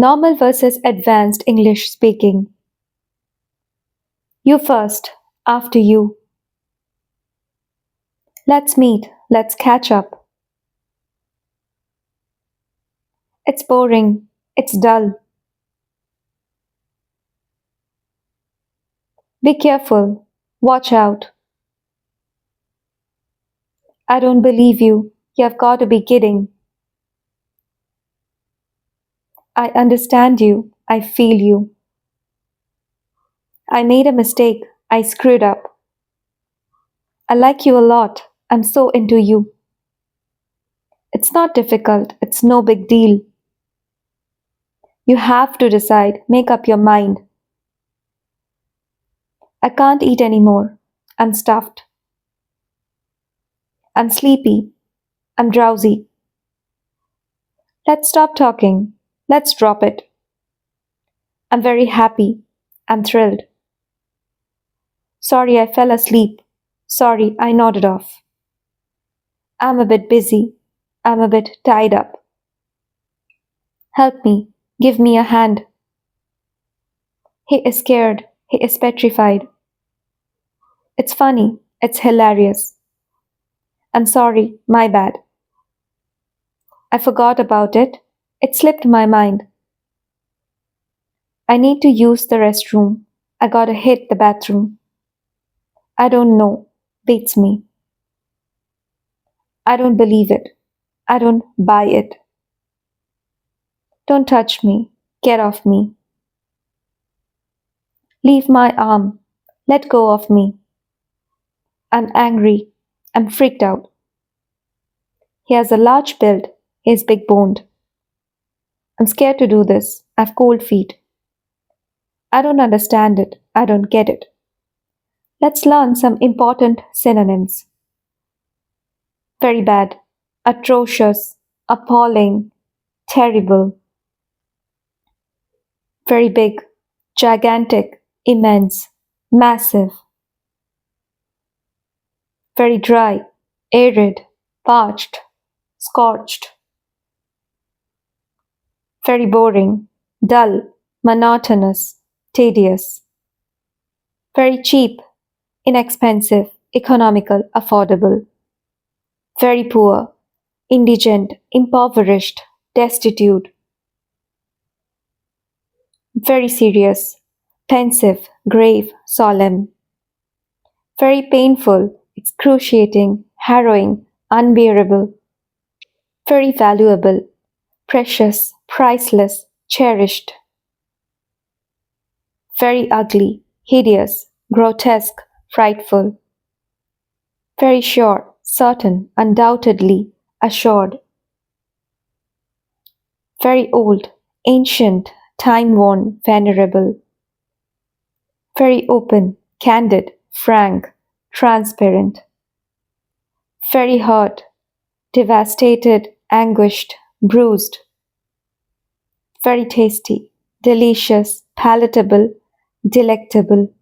Normal versus advanced English speaking. You first, after you. Let's meet, let's catch up. It's boring, it's dull. Be careful, watch out. I don't believe you, you've got to be kidding. I understand you, I feel you. I made a mistake, I screwed up. I like you a lot, I'm so into you. It's not difficult, it's no big deal. You have to decide, make up your mind. I can't eat anymore. I'm stuffed. I'm sleepy. I'm drowsy. Let's stop talking. Let's drop it. I'm very happy. I'm thrilled. Sorry I fell asleep. Sorry I nodded off. I'm a bit busy. I'm a bit tied up. Help me. Give me a hand. He is scared. He is petrified. It's funny. It's hilarious. I'm sorry. My bad. I forgot about it. It slipped my mind. I need to use the restroom. I gotta hit the bathroom. I don't know. Beats me. I don't believe it. I don't buy it. Don't touch me. Get off me. Leave my arm. Let go of me. I'm angry. I'm freaked out. He has a large build. He's big boned. I'm scared to do this. I've cold feet. I don't understand it. I don't get it. Let's learn some important synonyms. Very bad, atrocious, appalling, terrible. Very big, gigantic, immense, massive. Very dry, arid, parched, scorched. Very boring, dull, monotonous, tedious. Very cheap, inexpensive, economical, affordable. Very poor, indigent, impoverished, destitute. Very serious, pensive, grave, solemn. Very painful, excruciating, harrowing, unbearable. Very valuable, precious, priceless, cherished. Very ugly, hideous, grotesque, frightful. Very sure, certain, undoubtedly, assured. Very old, ancient, time-worn, venerable. Very open, candid, frank, transparent. Very hurt, devastated, anguished, bruised. Very tasty, delicious, palatable, delectable.